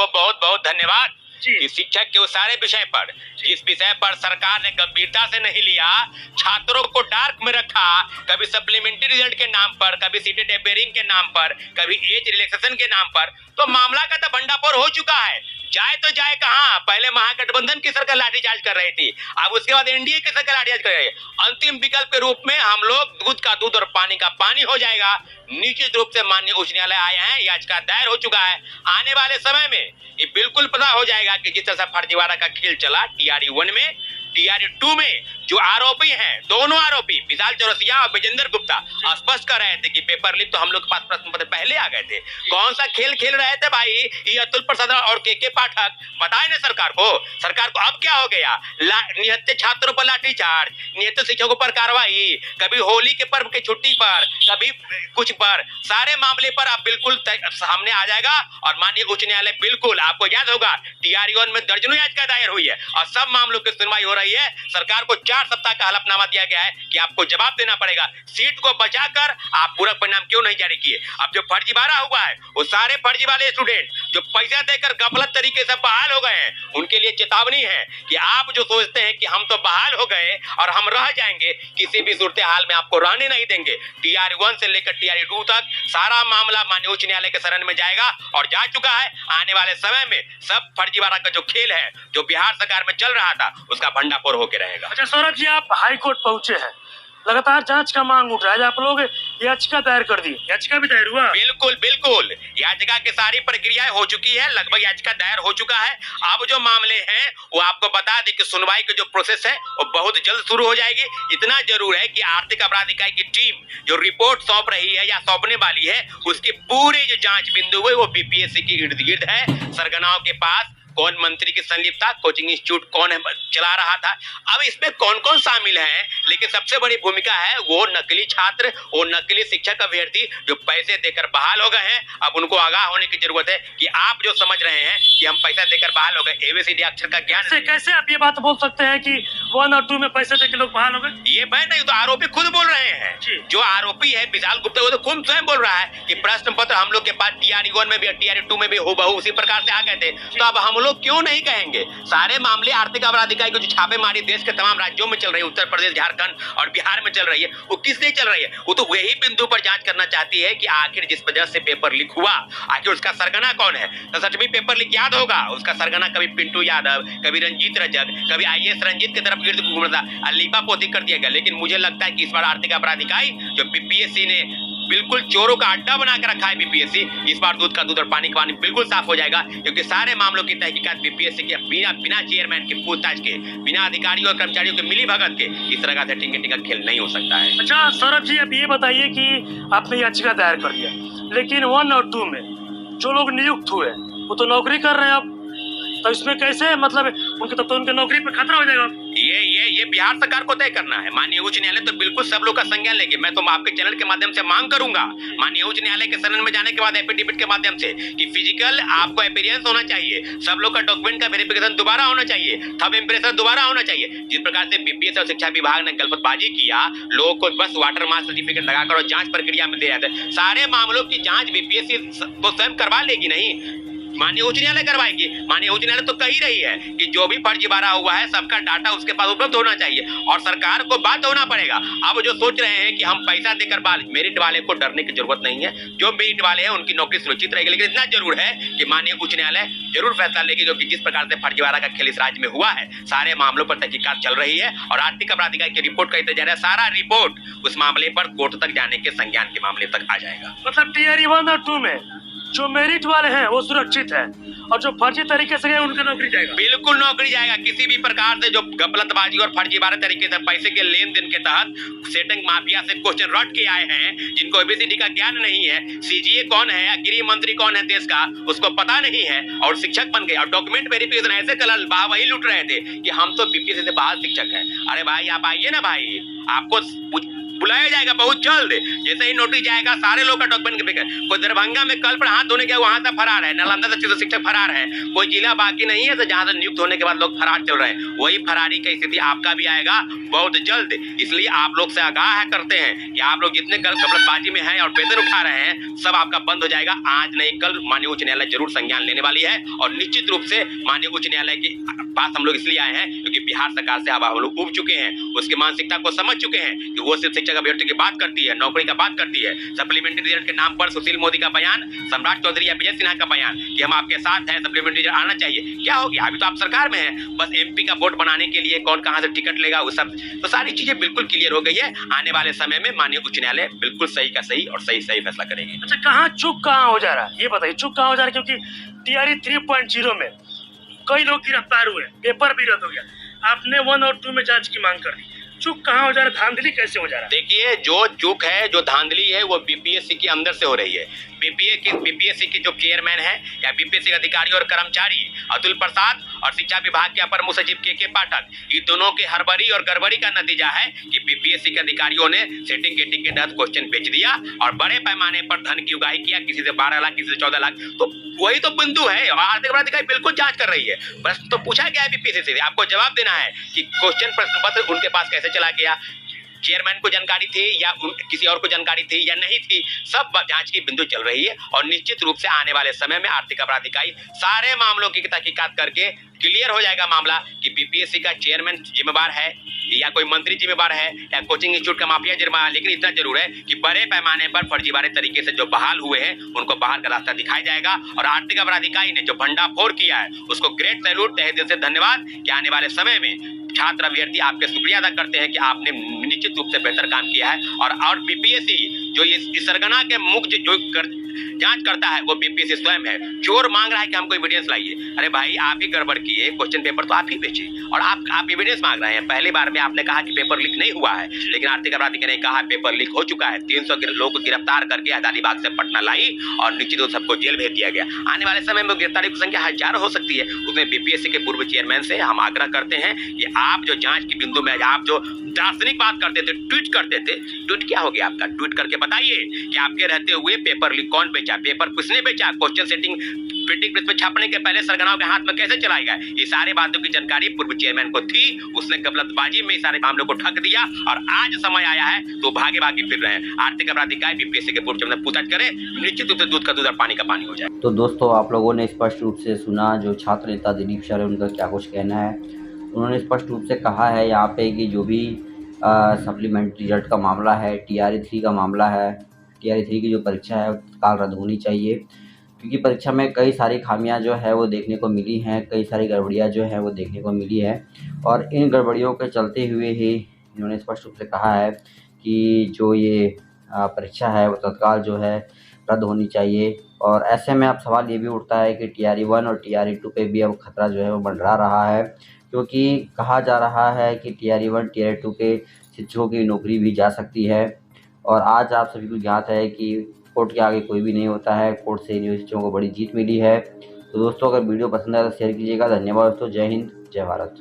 आपको बहुत बहुत धन्यवाद कि शिक्षक के उस सारे विषय पर, जिस विषय पर सरकार ने गंभीरता से नहीं लिया, छात्रों को डार्क में रखा, कभी सप्लीमेंट्री रिजल्ट के नाम पर, कभी सीटेट टेपरिंग के नाम पर, कभी एज रिलैक्सेशन के नाम पर, तो मामला का तो भंडाफोड़ हो चुका है। जाए तो जाए कहां? पहले महागठबंधन की सरकार लाठीचार्ज कर रही थी, अब उसके बाद एनडीए की सरकार लाठीचार्ज कर रही है। अंतिम विकल्प के रूप में हम लोग दूध का दूध और पानी का पानी हो जाएगा। निश्चित रूप से माननीय उच्च न्यायालय आए हैं, याचिका दायर हो चुका है। आने वाले समय में ये बिल्कुल पता हो जाएगा कि जिस तरह से फर्जीवाड़ा का खेल चला टीआरई 1 में, टीआरई 2 में जो आरोपी हैं, दोनों आरोपी विशाल चौरसिया और विजेंद्र गुप्ता स्पष्ट कर रहे थे कि पेपर लीक तो हम लोग के पास प्रश्न पत्र पहले आ गए थे। कौन सा खेल खेल रहे थे भाई ये अतुल प्रसाद और के पाठक? बताए ना सरकार को अब क्या हो गया? निहत्थे छात्रों पर लाठीचार्ज, निहत्थे शिक्षकों पर कार्रवाई, कभी होली के पर्व की छुट्टी पर, कभी कुछ पर, सारे मामले पर अब बिल्कुल सामने आ जाएगा। और माननीय उच्च न्यायालय बिल्कुल, आपको याद होगा टीआरई 1 में दर्जनों याचिका दायर हुई है और सब मामलों की सुनवाई हो रही है। सरकार को 4 सप्ताह का हलफनामा दिया गया है कि आपको जवाब देना पड़ेगा। सीट को बचाकर आप पूरक परिणाम क्यों नहीं जारी किए? अब जो फर्जीवाड़ा हुआ है वो सारे फर्जी वाले स्टूडेंट जो पैसा देकर गलत तरीके से बहाल हो गए हैं, उनके लिए चेतावनी है कि आप जो सोचते हैं कि हम तो बहाल हो गए और हम रह जाएंगे, किसी भी सूरत हाल में आपको रहने नहीं देंगे। टीआरई 1 से लेकर टीआरई 2 तक सारा मामला माननीय उच्च न्यायालय के शरण में जाएगा और जा चुका है। आने वाले समय में सब फर्जीवाड़ा का जो खेल है जो बिहार सरकार में चल रहा था उसका भंडाफोड़ होकर रहेगा। अच्छा सौरभ जी, आप हाई कोर्ट पहुंचे हैं, लगातार जांच का मांग उठ रहा है, आप लोग याचिका दायर कर दी, याचिका भी दायर हुआ? बिल्कुल बिल्कुल, याचिका की सारी प्रक्रियाएं हो चुकी है, लगभग याचिका दायर हो चुका है। अब जो मामले हैं वो आपको बता दें कि सुनवाई की जो प्रोसेस है वो बहुत जल्द शुरू हो जाएगी। इतना जरूर है कि आर्थिक अपराध इकाई की टीम जो रिपोर्ट सौंप रही है या सौंपने वाली है, उसकी पूरी जो जांच बिंदु है वो बीपीएससी की इर्द गिर्द है। सरगनाओं के पास कौन मंत्री की संलिप्तता, कोचिंग इंस्टीट्यूट कौन है चला रहा था, अब इसमें कौन कौन शामिल है, लेकिन सबसे बड़ी भूमिका है वो नकली छात्र, वो नकली शिक्षक अभ्यर्थी जो पैसे देकर बहाल हो गए हैं। अब उनको आगाह होने की जरूरत है कि आप जो समझ रहे हैं कि हम पैसा देकर बहाल हो गए, एबीसीडी अक्षर का ज्ञान कैसे आप ये बात बोल सकते हैं कि 1 और 2 में पैसे देकर लोग बहाल हो गए? ये मैं नहीं, तो आरोपी खुद बोल रहे हैं। जो आरोपी है विशाल गुप्ता वो तो खुद स्वयं बोल रहा है कि प्रश्न पत्र हम लोग के पास टीआरई 1 में भी टीआरई 2 में भी हुबहू उसी प्रकार से आ गए थे, तो अब हम लोग क्यों नहीं कहेंगे? सारे मामले आर्थिक अपराध इकाई की जो छापेमारी देश के तमाम राज्यों में चल रही है, उत्तर प्रदेश, झारखंड और बिहार में चल रही है, वो किस लिए चल रही है? वो तो वही बिंदु पर जांच करना चाहती है कि आखिर जिस वजह से पेपर लीक हुआ, आखिर उसका सरगना कौन है। तो सच में पेपर लीक याद होगा, उसका सरगना कभी पिंटू यादव, कभी रंजीत रजक, कभी आईएएस रंजीत की तरफ गिर्द घूम रहा था, लीपा पोती कर दिया गया। लेकिन मुझे लगता है कि इस बार आर्थिक अपराध इकाई जो बीपीएससी ने बिल्कुल चोरों का अड्डा बना कर रखा है, बीपीएससी इस बार दूध का दूध और पानी का पानी बिल्कुल साफ हो जाएगा, क्योंकि सारे मामलों की तहकीकात बीपीएससी के बिना चेयरमैन के पूछताछ के, बिना अधिकारियों और कर्मचारियों के मिली भगत के इस तरह का सेटिंग का खेल नहीं हो सकता है। अच्छा सौरभ जी, अब ये बताइए कि आपने याचिका दायर कर दिया, लेकिन 1 और 2 में जो लोग नियुक्त हुए वो तो नौकरी कर रहे हैं अब, तो इसमें कैसे, मतलब उनके तब तो उनके नौकरी पे खतरा हो जाएगा। ये बिहार सरकार को तय करना है। माननीय उच्च न्यायालय तो बिल्कुल सब लोग का संज्ञान लेंगे। मैं तो आपके चैनल के माध्यम से मांग करूंगा माननीय उच्च न्यायालय के शरण में जाने के बाद एफिडेविट के माध्यम से कि फिजिकल आपको अपीयरेंस होना चाहिए, सब लोग का डॉक्यूमेंट का वेरिफिकेशन दोबारा होना चाहिए, थंब इंप्रेशन दोबारा होना चाहिए। जिस प्रकार से बीपीएस और शिक्षा विभाग ने गलतबाजी किया, लोगों को बस वाटर मार्क सर्टिफिकेट लगाकर और जांच प्रक्रिया में दे रहे थे, सारे मामलों की जांच बीपीएससी तो स्वयं करवा लेगी नहीं, माननीय उच्च न्यायालय करवाएगी। माननीय उच्च न्यायालय तो कह ही रही है कि जो भी फर्जीवाड़ा हुआ है सबका डाटा उसके पास उपलब्ध होना चाहिए और सरकार को बात होना पड़ेगा। अब जो सोच रहे हैं कि हम पैसा देकर मेरिट वाले को डरने की जरूरत नहीं है, जो मेरिट वाले हैं उनकी नौकरी सुरक्षित रहेगी। लेकिन इतना जरूर है कि माननीय उच्च न्यायालय जरूर फैसला लेगी, क्योंकि जिस प्रकार से फर्जीवाड़ा का खेल इस राज्य में हुआ है, सारे मामलों पर तहकीकात चल रही है और आर्थिक अपराध इकाई की रिपोर्ट का इंतजार है। सारा रिपोर्ट उस मामले पर कोर्ट तक जाने के संज्ञान के मामले तक आ जाएगा। मतलब टीआरई 1 और 2 में जो मेरिट वाले हैं वो सुरक्षित है और जो फर्जी तरीके से गए उनका नौकरी जाएगा। बिल्कुल नौकरी जाएगा। किसी भी प्रकार से जो गलतबाजी और फर्जीवाड़ा तरीके से पैसे के लेन देन के तहत सेटिंग माफिया से क्वेश्चन रट के आए हैं, जिनको एबीसीडी का ज्ञान नहीं है, सीजीए कौन है, गृह मंत्री कौन है देश का, उसको पता नहीं है और शिक्षक बन गए और डॉक्यूमेंट वेरिफिकेशन ऐसे कलर वही लूट रहे थे कि हम तो बीपीएससी से बाहर शिक्षक है। अरे भाई आप आइए ना भाई, आपको बुलाया जाएगा बहुत जल्द। जैसे ही नोटिस जाएगा सारे लोग का डॉक्यूमेंट, कोई दरभंगा में कल पर हाथ धोने गया वहां से फरार है, नालंदा से शिक्षक फरार है, कोई जिला बाकी नहीं है जहां से नियुक्त होने के बाद लोग फरार चल रहे हैं। वही फरारी की स्थिति आपका भी आएगा बहुत जल्द। इसलिए आप लोग से आगाह करते हैं कि आप लोग जितने गलतबाजी में हैं और वेतन उठा रहे हैं सब आपका बंद हो जाएगा। आज नहीं कल माननीय उच्च न्यायालय जरूर संज्ञान लेने वाली है और निश्चित रूप से माननीय उच्च न्यायालय के पास हम लोग इसलिए आए हैं क्योंकि बिहार सरकार से अब हम लोग उब चुके हैं, उसकी मानसिकता को समझ चुके हैं कि वो सिर्फ शिक्षक अभ्यर्थी की बात करती है, नौकरी का बात करती है। सप्लीमेंट्री रिजल्ट के नाम पर सुशील मोदी का बयान, सम्राट चौधरी या विजय सिन्हा का बयान कि हम आपके साथ हैं, सप्लीमेंट्री रिजल्ट आना चाहिए। क्या हो गया? अभी तो आप सरकार में हैं, बस एमपी का वोट बनाने के लिए कौन कहां से टिकट लेगा वो सब तो सारी चीजें बिल्कुल क्लियर हो गई है। आने वाले समय में माननीय उच्च न्यायालय बिल्कुल सही का सही और सही फैसला करेगी। अच्छा, कहाँ चुप कहाँ हो जा रहा है ये बताइए, चुप कहाँ हो जा रहा है? क्योंकि टीआरई 3.0 में कई लोग गिरफ्तार हुए, पेपर भी रद्द हो गया, आपने 1 और 2 में जांच की मांग कर दी, चुप कहाँ हो जा रहा है? धांधली कैसे हो जा रहा है? देखिए, जो चूक है, जो धांधली है वो बीपीएससी के अंदर से हो रही है। बीपीएससी के जो चेयरमैन है या बीपीएससी के अधिकारी और कर्मचारी अतुल प्रसाद और शिक्षा विभाग के अपर मुख्य सचिव के पाठक, ये दोनों के हड़बड़ी और गड़बड़ी का नतीजा है कि बीपीएससी के अधिकारियों ने सेटिंग गेटिंग के तहत क्वेश्चन बेच दिया और बड़े पैमाने पर धन की उगाही किया, किसी से 12 लाख, किसी से 14 लाख। तो वही तो बिंदु है और आर्थिक अपराध इकाई बिल्कुल जांच कर रही है। प्रश्न तो पूछा गया है बीपीएससी से, आपको जवाब देना है कि क्वेश्चन प्रश्न पत्र उनके पास कैसे चला गया, चेयरमैन को जानकारी थी या किसी और को जानकारी थी या नहीं थी, सब जांच की बिंदु चल रही है। और निश्चित रूप से आने वाले समय में आर्थिक अपराध इकाई सारे मामलों की तहकीकात करके क्लियर हो जाएगा मामला कि बीपीएससी का चेयरमैन जिम्मेवार है या कोई मंत्री जिम्मेवार है या कोचिंग इंस्टीट्यूट का माफिया जिम्मेवार है। लेकिन इतना जरूर है कि बड़े पैमाने पर फर्जीवाड़े तरीके से जो बहाल हुए हैं उनको बाहर का रास्ता दिखाया जाएगा। और आर्थिक अपराध इकाई ने जो भंडाफोड़ किया है उसको ग्रेट सैल्यूट, तहे दिल से धन्यवाद कि आने वाले समय में छात्र अभ्यर्थी आपके शुक्रिया अदा करते हैं कि आपने निश्चित रूप से बेहतर काम किया है। और बीपीएससी जो इस सरगना के मुख्य जो जांच करता है वो बीपीएससी स्वयं है। चोर मांग रहा है कि हमको एविडेंस लाइए, अरे भाई आप ही गड़बड़ किए, क्वेश्चन पेपर तो आप ही बेचे और आप एविडेंस मांग रहे हैं। पहली बार में आपने कहा कि पेपर लीक नहीं हुआ है, लेकिन आर्थिक अपराधी ने कहा पेपर लीक हो चुका है। 300 लोगों को गिरफ्तार करके हजारीबाग से पटना लाई और निश्चित रूप से सबको जेल भेज दिया गया। आने वाले समय में गिरफ्तारी की संख्या हजारों हो सकती है। उसमें बीपीएससी के पूर्व चेयरमैन से हम आग्रह करते हैं कि आप जो जांच की बिंदु में आप जो दार्शनिक बात करते थे, ट्वीट करते थे, ट्वीट क्या हो गया आपका? ट्वीट करके बताइए कि आपके रहते हुए पेपर लीक कौन बेचा, पेपर किसने बेचा, क्वेश्चन सेटिंग प्रिंटिंग प्रेस में छापने के पहले सरगनाओं के हाथ में कैसे चलाई गई, ये सारी बातों की जानकारी पूर्व चेयरमैन को थी। उसने गलतबाजी में सारे मामलों को ठग दिया और आज समय आया है तो भागे फिर रहे हैं। आर्थिक अपराध इकाई बीपीएससी के पूर्व चेयरमैन पूछताछ करे, निश्चित रूप से दूध का दूध और पानी का पानी हो जाए। तो दोस्तों, आप लोगों ने स्पष्ट रूप से सुना जो छात्र नेता दिलीप शरण उनका क्या कुछ कहना है। उन्होंने स्पष्ट रूप से कहा है यहाँ पे कि जो भी सप्लीमेंट्री रिजल्ट का मामला है, टीआरई 3 का मामला है, टीआरई 3 की जो परीक्षा है तत्काल रद्द होनी चाहिए, क्योंकि परीक्षा में कई सारी खामियां जो है वो देखने को मिली हैं, कई सारी गड़बड़ियां जो है वो देखने को मिली है। और इन गड़बड़ियों के चलते हुए ही इन्होंने स्पष्ट रूप से कहा है कि जो ये परीक्षा है वो तत्काल जो है रद्द होनी चाहिए। और ऐसे में अब सवाल ये भी उठता है कि टीआरई 1 और टीआरई 2 पे भी अब खतरा जो है वो मंडरा रहा है, क्योंकि कहा जा रहा है कि टीआरई 1 टीआरई 2 के शिक्षकों की नौकरी भी जा सकती है। और आज आप सभी को ज्ञात है कि कोर्ट के आगे कोई भी नहीं होता है, कोर्ट से इन शिक्षकों को बड़ी जीत मिली है। तो दोस्तों, अगर वीडियो पसंद आए तो शेयर कीजिएगा। धन्यवाद दोस्तों, जय हिंद, जय भारत।